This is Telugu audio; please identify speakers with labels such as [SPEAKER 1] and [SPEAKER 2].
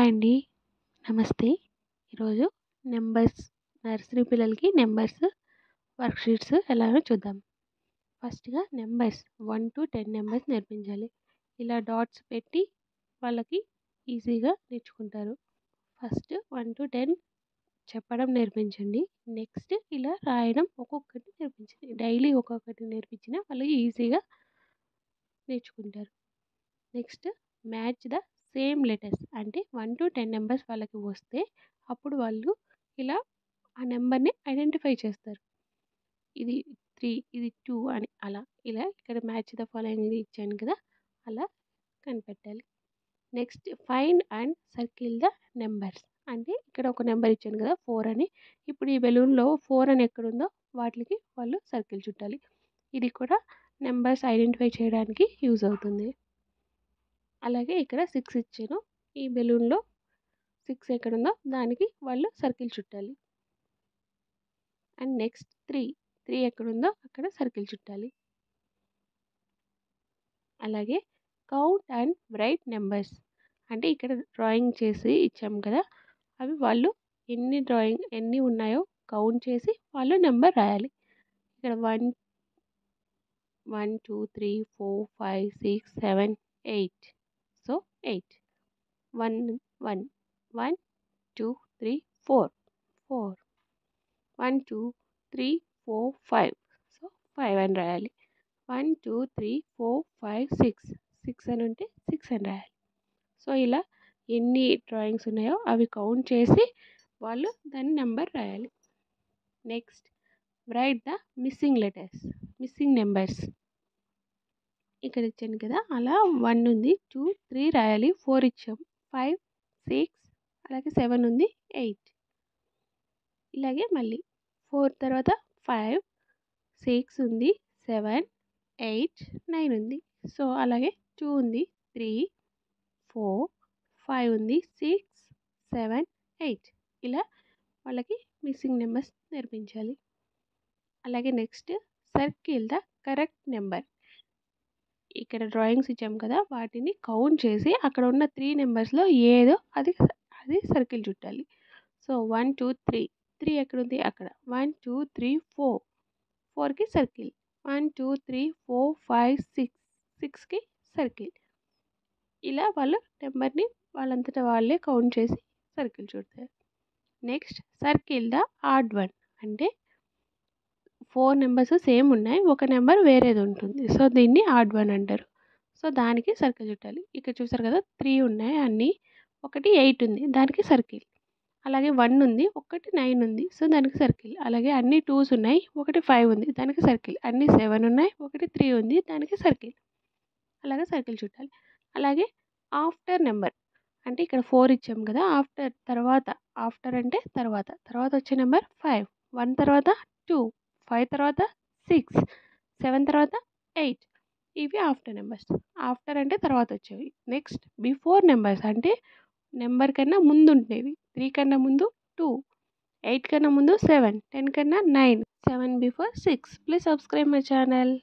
[SPEAKER 1] హాయ్ అండి. నమస్తే. ఈరోజు నంబర్స్ నర్సరీ పిల్లలకి నంబర్స్ వర్క్షీట్స్ ఎలాగో చూద్దాం. ఫస్ట్‌గా నంబర్స్ 1-10 నంబర్స్ నేర్పించాలి. ఇలా డాట్స్ పెట్టి వాళ్ళకి ఈజీగా నేర్చుకుంటారు. ఫస్ట్ 1-10 చెప్పడం నేర్పించండి. నెక్స్ట్ ఇలా రాయడం ఒక్కొక్కటి నేర్పించండి. డైలీ ఒక్కొక్కటి నేర్పించినా వాళ్ళు ఈజీగా నేర్చుకుంటారు. Next match the same letters అంటే 1-10 నంబర్స్ వాళ్ళకి వస్తే అప్పుడు వాళ్ళు ఇలా ఆ నెంబర్‌ని ఐడెంటిఫై చేస్తారు. ఇది 3 ఇది 2 అని అలా. ఇలా ఇక్కడ మ్యాచ్ ద ఫాలోయింగ్ ఇచ్చాను కదా! అలా కనిపెట్టాలి. Next find and circle the numbers అంటే ఇక్కడ ఒక నెంబర్ ఇచ్చాను కదా! 4 అని. ఇప్పుడు ఈ బెలూన్‌లో 4 అని ఎక్కడుందో వాటికి వాళ్ళు సర్కిల్ చుట్టాలి. ఇది కూడా నంబర్స్ ఐడెంటిఫై చేయడానికి యూజ్ అవుతుంది. అలాగే ఇక్కడ 6 ఇచ్చాను. ఈ బెలూన్‌లో 6 ఎక్కడుందో దానికి వాళ్ళు సర్కిల్ చుట్టాలి. అండ్ నెక్స్ట్ 3 ఎక్కడుందో అక్కడ సర్కిల్ చుట్టాలి. అలాగే కౌంట్ అండ్ రైట్ నంబర్స్ అంటే ఇక్కడ డ్రాయింగ్ చేసి ఇచ్చాం కదా! అవి వాళ్ళు ఎన్ని ఉన్నాయో కౌంట్ చేసి వాళ్ళు నెంబర్ రాయాలి. ఇక్కడ 1, 2, 3, 4, 5, 6, 7, 8. సో 8. 1, 1, 1, 2, 3, 4. 1, 2, 3, 4, 5. సో 5 అని రాయాలి. 1, 2, 3, 4, 5, 6 అని ఉంటే 6 అని రాయాలి. సో ఇలా ఎన్ని డ్రాయింగ్స్ ఉన్నాయో అవి కౌంట్ చేసి వాళ్ళు దాని నెంబర్ రాయాలి. Next right the missing numbers ఇక్కడ ఇచ్చాను కదా! అలా 1 ఉంది, 2, 3 రాయాలి. 4 ఇచ్చాం. 5, 6 అలాగే 7 ఉంది, 8 ఇలాగే మళ్ళీ 4 తర్వాత 5, 6 ఉంది, 7, 8, 9 ఉంది. సో అలాగే 2 ఉంది, 3, 4, 5 ఉంది, 6, 7, 8 ఇలా వాళ్ళకి మిస్సింగ్ నెంబర్స్ నేర్పించాలి. అలాగే next circle the correct number ఇక్కడ డ్రాయింగ్స్ ఇచ్చాం కదా! వాటిని కౌంట్ చేసి అక్కడ ఉన్న 3 నంబర్స్‌లో ఏదో అది సర్కిల్ చుట్టాలి. సో 1, 2, 3 ఎక్కడుంది అక్కడ. 1, 2, 3, 4 4కి సర్కిల్. 1, 2, 3, 4, 5, 6కి సర్కిల్. ఇలా వాళ్ళు నెంబర్‌ని వాళ్ళంతట వాళ్ళే కౌంట్ చేసి సర్కిల్ చుడతారు. Next circle the odd one అంటే 4 నంబర్స్ సేమ్ ఉన్నాయి. ఒక నెంబర్ వేరేది ఉంటుంది. సో దీన్ని ఆడ్ వన్ అంటారు. సో దానికి సర్కిల్ చుట్టాలి. ఇక్కడ చూసారు కదా! 3 ఉన్నాయి అన్నీ. ఒకటి 8 ఉంది. దానికి సర్కిల్. అలాగే 1 ఉంది. ఒకటి 9 ఉంది. సో దానికి సర్కిల్. అలాగే అన్ని 2s ఉన్నాయి. ఒకటి 5 ఉంది. దానికి సర్కిల్. అన్ని 7 ఉన్నాయి. ఒకటి 3 ఉంది. దానికి సర్కిల్. అలాగే సర్కిల్ చుట్టాలి. అలాగే ఆఫ్టర్ నెంబర్ అంటే ఇక్కడ 4 ఇచ్చాం కదా! ఆఫ్టర్ అంటే తర్వాత. తర్వాత వచ్చే నెంబర్ 5. 1 తర్వాత 2, 5 తర్వాత 6, 7 తర్వాత 8 ఇవి ఆఫ్టర్ నెంబర్స్. ఆఫ్టర్ అంటే తర్వాత వచ్చేవి. నెక్స్ట్ బిఫోర్ నెంబర్స్ అంటే నెంబర్ కన్నా ముందు ఉండేవి. 3 కన్నా ముందు 2, 8 కన్నా ముందు 7, 10 కన్నా 9, 7 before 6. Please subscribe my channel.